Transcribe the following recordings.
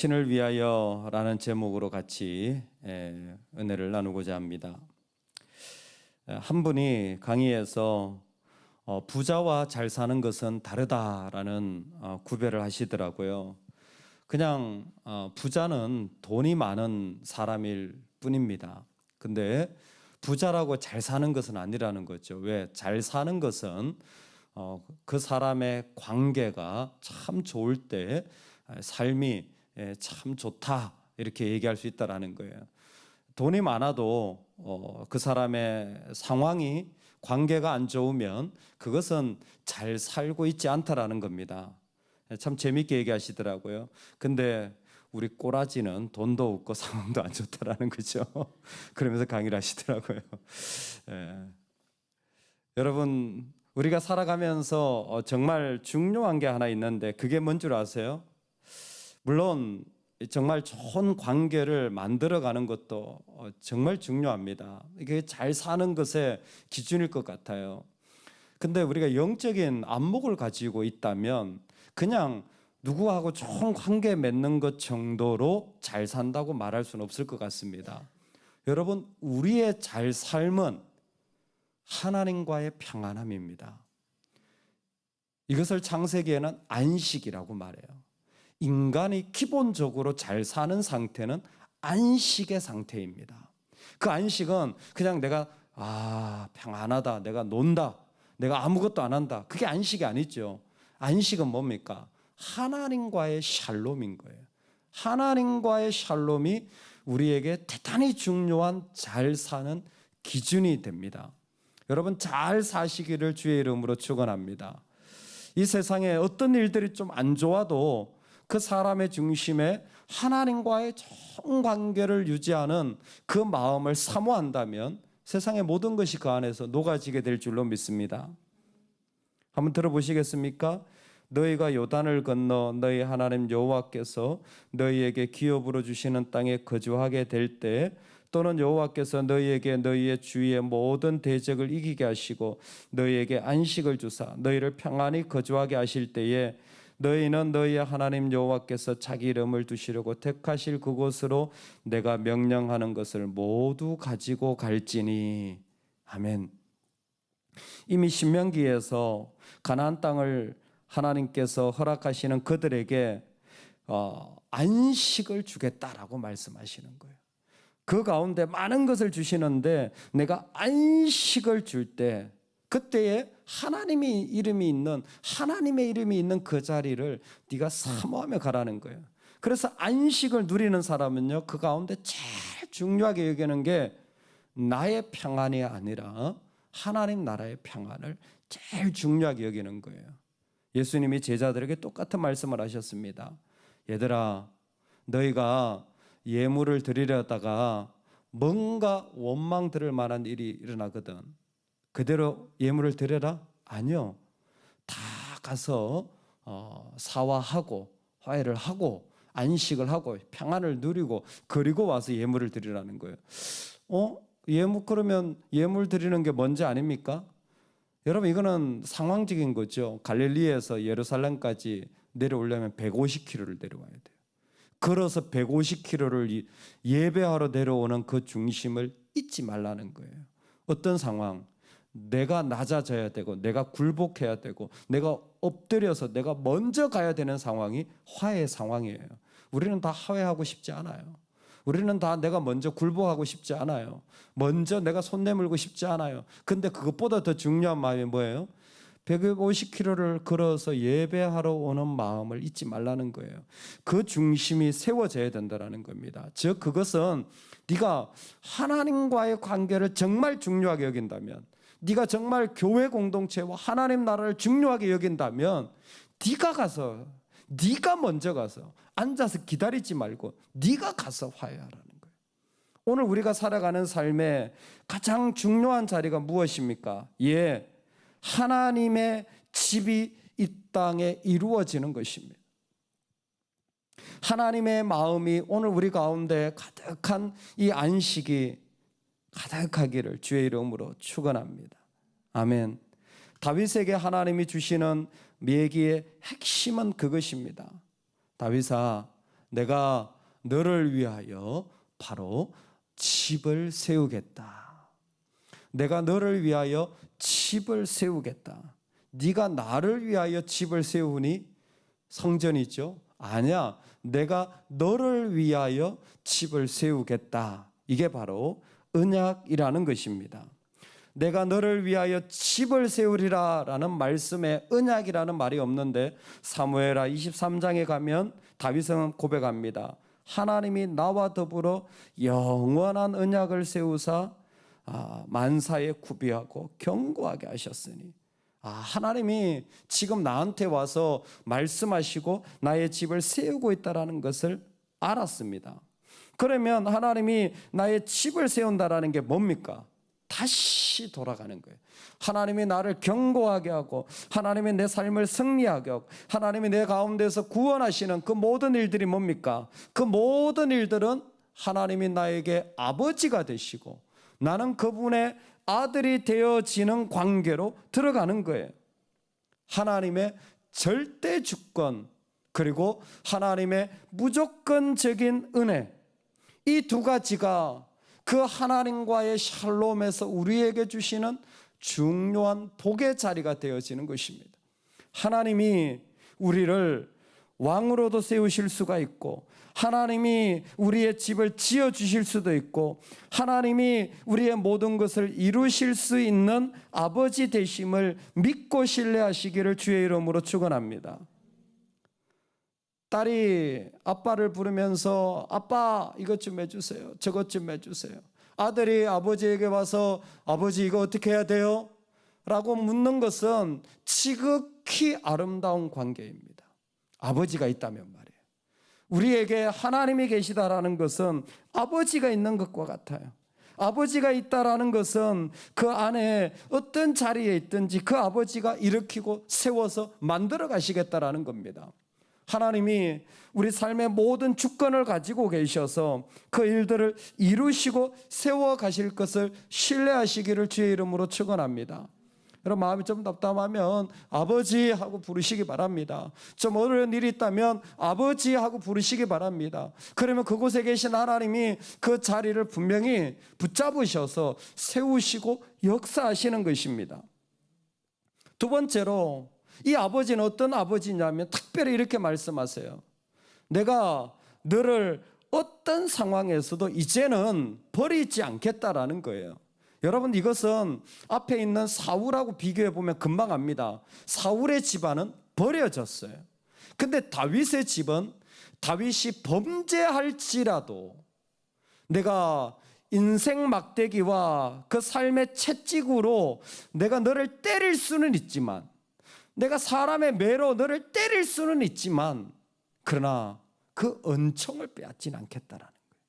신을 위하여라는 제목으로 같이 은혜를 나누고자 합니다. 한 분이 강의에서 부자와 잘 사는 것은 다르다라는 구별을 하시더라고요. 그냥 부자는 돈이 많은 사람일 뿐입니다. 근데 부자라고 잘 사는 것은 아니라는 거죠. 왜? 잘 사는 것은 그 사람의 관계가 참 좋을 때 삶이 참 좋다 이렇게 얘기할 수 있다라는 거예요. 돈이 많아도 그 사람의 상황이 관계가 안 좋으면 그것은 잘 살고 있지 않다라는 겁니다. 참 재밌게 얘기하시더라고요. 근데 우리 꼬라지는 돈도 없고 상황도 안 좋다라는 거죠. 그러면서 강의를 하시더라고요. 여러분, 우리가 살아가면서 정말 중요한 게 하나 있는데 그게 뭔 줄 아세요? 물론 정말 좋은 관계를 만들어가는 것도 정말 중요합니다. 이게 잘 사는 것의 기준일 것 같아요. 근데 우리가 영적인 안목을 가지고 있다면 그냥 누구하고 좋은 관계 맺는 것 정도로 잘 산다고 말할 수는 없을 것 같습니다. 여러분, 우리의 잘 삶은 하나님과의 평안함입니다. 이것을 창세기에는 안식이라고 말해요. 인간이 기본적으로 잘 사는 상태는 안식의 상태입니다. 그 안식은 그냥 내가 평안하다, 내가 논다, 내가 아무것도 안 한다. 그게 안식이 아니죠. 안식은 뭡니까? 하나님과의 샬롬인 거예요. 하나님과의 샬롬이 우리에게 대단히 중요한 잘 사는 기준이 됩니다. 여러분, 잘 사시기를 주의 이름으로 축원합니다. 이 세상에 어떤 일들이 좀 안 좋아도 그 사람의 중심에 하나님과의 좋은 관계를 유지하는 그 마음을 사모한다면 세상의 모든 것이 그 안에서 녹아지게 될 줄로 믿습니다. 한번 들어보시겠습니까? 너희가 요단을 건너 너희 하나님 여호와께서 너희에게 기업으로 주시는 땅에 거주하게 될 때, 또는 여호와께서 너희에게 너희의 주위의 모든 대적을 이기게 하시고 너희에게 안식을 주사 너희를 평안히 거주하게 하실 때에, 너희는 너희의 하나님 여호와께서 자기 이름을 두시려고 택하실 그곳으로 내가 명령하는 것을 모두 가지고 갈지니. 아멘. 이미 신명기에서 가나안 땅을 하나님께서 허락하시는 그들에게 안식을 주겠다라고 말씀하시는 거예요. 그 가운데 많은 것을 주시는데 내가 안식을 줄 때 그때에 하나님의 이름이 있는 그 자리를 네가 사모하며 가라는 거예요. 그래서 안식을 누리는 사람은요, 그 가운데 제일 중요하게 여기는 게 나의 평안이 아니라 하나님 나라의 평안을 제일 중요하게 여기는 거예요. 예수님이 제자들에게 똑같은 말씀을 하셨습니다. 얘들아, 너희가 예물을 드리려다가 뭔가 원망 들을 만한 일이 일어나거든. 그대로 예물을 드려라? 아니요. 다 가서 사화하고 화해를 하고 안식을 하고 평안을 누리고 그리고 와서 예물을 드리라는 거예요. 그러면 예물 드리는 게 뭔지 아닙니까? 여러분, 이거는 상황적인 거죠. 갈릴리에서 예루살렘까지 내려오려면 150km를 내려와야 돼요. 걸어서 150km를 예배하러 내려오는 그 중심을 잊지 말라는 거예요. 어떤 상황? 내가 낮아져야 되고 내가 굴복해야 되고 내가 엎드려서 내가 먼저 가야 되는 상황이 화해의 상황이에요. 우리는 다 화해하고 싶지 않아요. 우리는 다 내가 먼저 굴복하고 싶지 않아요. 먼저 내가 손 내밀고 싶지 않아요. 근데 그것보다 더 중요한 마음이 뭐예요? 150km를 걸어서 예배하러 오는 마음을 잊지 말라는 거예요. 그 중심이 세워져야 된다는 겁니다. 즉 그것은 네가 하나님과의 관계를 정말 중요하게 여긴다면, 네가 정말 교회 공동체와 하나님 나라를 중요하게 여긴다면 네가 먼저 가서 앉아서 기다리지 말고 네가 가서 화해하라는 거예요. 오늘 우리가 살아가는 삶의 가장 중요한 자리가 무엇입니까? 하나님의 집이 이 땅에 이루어지는 것입니다. 하나님의 마음이 오늘 우리 가운데 가득한 이 안식이 가득하기를 주의 이름으로 축원합니다. 아멘. 다윗에게 하나님이 주시는 얘기의 핵심은 그것입니다. 다윗아, 내가 너를 위하여 바로 집을 세우겠다. 내가 너를 위하여 집을 세우겠다. 네가 나를 위하여 집을 세우니 성전이죠? 아니야. 내가 너를 위하여 집을 세우겠다. 이게 바로 언약이라는 것입니다. 내가 너를 위하여 집을 세우리라 라는 말씀에 언약이라는 말이 없는데 사무엘하 23장에 가면 다윗은 고백합니다. 하나님이 나와 더불어 영원한 언약을 세우사 만사에 구비하고 견고하게 하셨으니 하나님이 지금 나한테 와서 말씀하시고 나의 집을 세우고 있다는 것을 알았습니다. 그러면 하나님이 나의 집을 세운다는 게 뭡니까? 다시 돌아가는 거예요. 하나님이 나를 견고하게 하고 하나님이 내 삶을 승리하게 하고 하나님이 내 가운데서 구원하시는 그 모든 일들이 뭡니까? 그 모든 일들은 하나님이 나에게 아버지가 되시고 나는 그분의 아들이 되어지는 관계로 들어가는 거예요. 하나님의 절대 주권 그리고 하나님의 무조건적인 은혜, 이 두 가지가 그 하나님과의 샬롬에서 우리에게 주시는 중요한 복의 자리가 되어지는 것입니다. 하나님이 우리를 왕으로도 세우실 수가 있고 하나님이 우리의 집을 지어주실 수도 있고 하나님이 우리의 모든 것을 이루실 수 있는 아버지 되심을 믿고 신뢰하시기를 주의 이름으로 축원합니다. 딸이 아빠를 부르면서 아빠 이것 좀 해주세요. 저것 좀 해주세요. 아들이 아버지에게 와서 아버지 이거 어떻게 해야 돼요? 라고 묻는 것은 지극히 아름다운 관계입니다. 아버지가 있다면 말이에요. 우리에게 하나님이 계시다라는 것은 아버지가 있는 것과 같아요. 아버지가 있다라는 것은 그 안에 어떤 자리에 있든지 그 아버지가 일으키고 세워서 만들어 가시겠다라는 겁니다. 하나님이 우리 삶의 모든 주권을 가지고 계셔서 그 일들을 이루시고 세워 가실 것을 신뢰하시기를 주의 이름으로 축원합니다. 여러분 마음이 좀 답답하면 아버지 하고 부르시기 바랍니다. 좀 어려운 일이 있다면 아버지 하고 부르시기 바랍니다. 그러면 그곳에 계신 하나님이 그 자리를 분명히 붙잡으셔서 세우시고 역사하시는 것입니다. 두 번째로 이 아버지는 어떤 아버지냐면 특별히 이렇게 말씀하세요. 내가 너를 어떤 상황에서도 이제는 버리지 않겠다라는 거예요. 여러분 이것은 앞에 있는 사울하고 비교해 보면 금방 압니다. 사울의 집안은 버려졌어요. 근데 다윗의 집은 다윗이 범죄할지라도 내가 인생 막대기와 그 삶의 채찍으로 내가 너를 때릴 수는 있지만 내가 사람의 매로 너를 때릴 수는 있지만 그러나 그 은총을 빼앗지는 않겠다라는 거예요.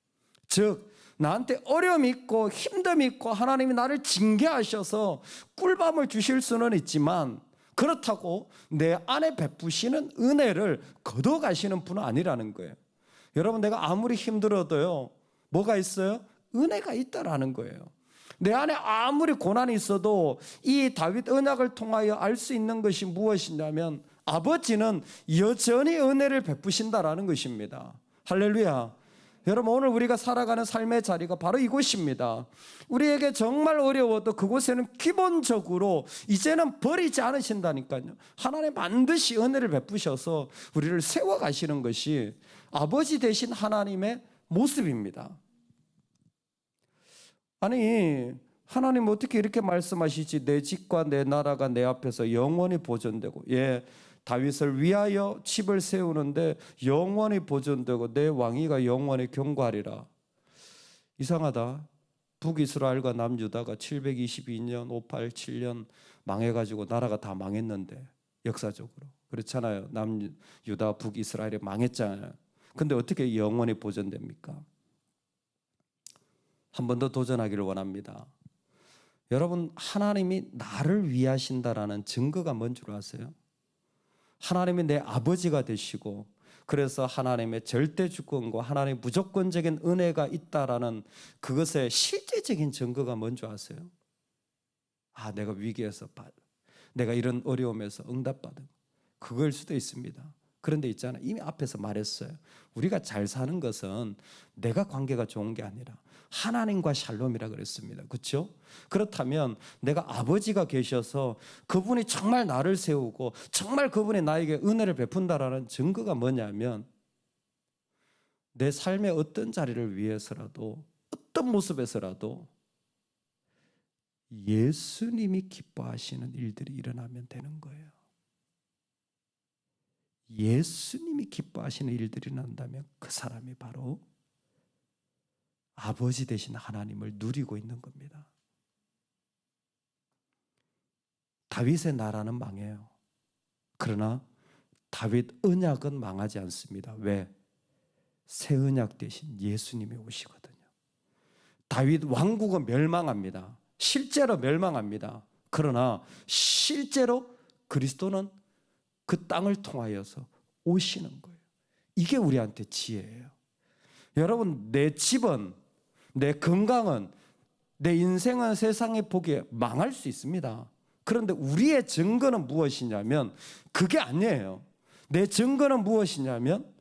즉 나한테 어려움이 있고 힘듦이 있고 하나님이 나를 징계하셔서 꿀밤을 주실 수는 있지만 그렇다고 내 안에 베푸시는 은혜를 거둬가시는 분은 아니라는 거예요. 여러분 내가 아무리 힘들어도요 뭐가 있어요? 은혜가 있다라는 거예요. 내 안에 아무리 고난이 있어도 이 다윗 언약을 통하여 알 수 있는 것이 무엇이냐면 아버지는 여전히 은혜를 베푸신다라는 것입니다. 할렐루야. 여러분 오늘 우리가 살아가는 삶의 자리가 바로 이곳입니다. 우리에게 정말 어려워도 그곳에는 기본적으로 이제는 버리지 않으신다니까요. 하나님 반드시 은혜를 베푸셔서 우리를 세워가시는 것이 아버지 되신 하나님의 모습입니다. 아니 하나님 어떻게 이렇게 말씀하시지? 내 집과 내 나라가 내 앞에서 영원히 보존되고 다윗을 위하여 집을 세우는데 영원히 보존되고 내 왕위가 영원히 견고하리라. 이상하다. 북이스라엘과 남유다가 722년 587년 망해가지고 나라가 다 망했는데 역사적으로 그렇잖아요. 남유다 북이스라엘이 망했잖아요. 근데 어떻게 영원히 보존됩니까? 한 번 더 도전하기를 원합니다. 여러분 하나님이 나를 위하신다라는 증거가 뭔 줄 아세요? 하나님이 내 아버지가 되시고 그래서 하나님의 절대 주권과 하나님의 무조건적인 은혜가 있다라는 그것의 실제적인 증거가 뭔 줄 아세요? 내가 위기에서 내가 이런 어려움에서 응답받은 그걸 수도 있습니다. 그런데 있잖아, 이미 앞에서 말했어요. 우리가 잘 사는 것은 내가 관계가 좋은 게 아니라 하나님과 샬롬이라 그랬습니다. 그렇죠? 그렇다면 내가 아버지가 계셔서 그분이 정말 나를 세우고 정말 그분이 나에게 은혜를 베푼다라는 증거가 뭐냐면, 내 삶의 어떤 자리를 위해서라도 어떤 모습에서라도 예수님이 기뻐하시는 일들이 일어나면 되는 거예요. 예수님이 기뻐하시는 일들이 난다면 그 사람이 바로 아버지 되신 하나님을 누리고 있는 겁니다. 다윗의 나라는 망해요. 그러나 다윗 언약은 망하지 않습니다. 왜? 새 언약 대신 예수님이 오시거든요. 다윗 왕국은 멸망합니다. 실제로 멸망합니다. 그러나 실제로 그리스도는 그 땅을 통하여서 오시는 거예요. 이게 우리한테 지혜예요. 여러분, 내 집은, 내 건강은, 내 인생은 세상에 보기에 망할 수 있습니다. 그런데 우리의 증거는 무엇이냐면 그게 아니에요. 내 증거는 무엇이냐면,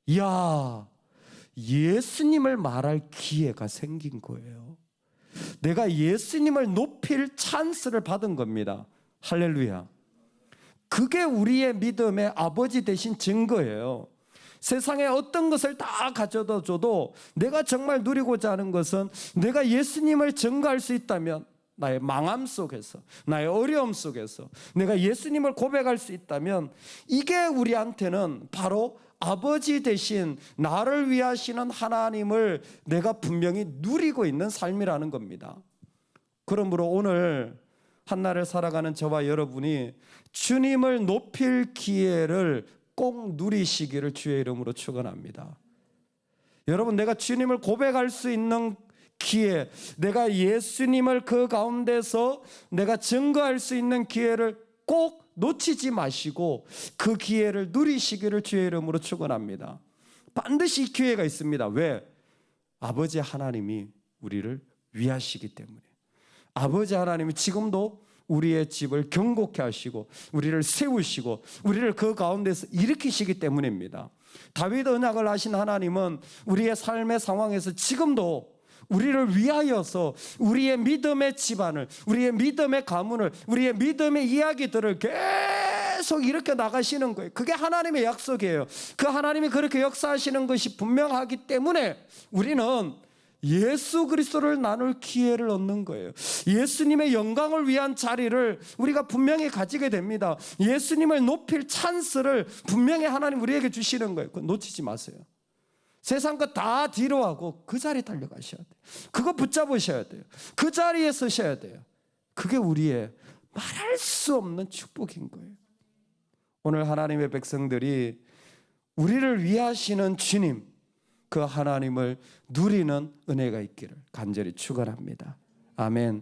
이야, 예수님을 말할 기회가 생긴 거예요. 내가 예수님을 높일 찬스를 받은 겁니다. 할렐루야. 그게 우리의 믿음의 아버지 되신 증거예요. 세상에 어떤 것을 다 가져다 줘도 내가 정말 누리고자 하는 것은, 내가 예수님을 증거할 수 있다면, 나의 망함 속에서, 나의 어려움 속에서 내가 예수님을 고백할 수 있다면, 이게 우리한테는 바로 아버지 대신 나를 위하시는 하나님을 내가 분명히 누리고 있는 삶이라는 겁니다. 그러므로 오늘 한날을 살아가는 저와 여러분이 주님을 높일 기회를 꼭 누리시기를 주의 이름으로 축원합니다. 여러분, 내가 주님을 고백할 수 있는 기회, 내가 예수님을 그 가운데서 내가 증거할 수 있는 기회를 꼭 놓치지 마시고 그 기회를 누리시기를 주의 이름으로 축원합니다. 반드시 기회가 있습니다. 왜? 아버지 하나님이 우리를 위하시기 때문에. 아버지 하나님이 지금도 우리의 집을 견고케 하시고 우리를 세우시고 우리를 그 가운데서 일으키시기 때문입니다. 다윗 언약을 하신 하나님은 우리의 삶의 상황에서 지금도 우리를 위하여서 우리의 믿음의 집안을, 우리의 믿음의 가문을, 우리의 믿음의 이야기들을 계속 일으켜 나가시는 거예요. 그게 하나님의 약속이에요. 그 하나님이 그렇게 역사하시는 것이 분명하기 때문에 우리는 예수 그리스도를 나눌 기회를 얻는 거예요. 예수님의 영광을 위한 자리를 우리가 분명히 가지게 됩니다. 예수님을 높일 찬스를 분명히 하나님 우리에게 주시는 거예요. 그거 놓치지 마세요. 세상 거 다 뒤로 하고 그 자리에 달려가셔야 돼요. 그거 붙잡으셔야 돼요. 그 자리에 서셔야 돼요. 그게 우리의 말할 수 없는 축복인 거예요. 오늘 하나님의 백성들이 우리를 위하시는 주님, 그 하나님을 누리는 은혜가 있기를 간절히 축원합니다. 아멘.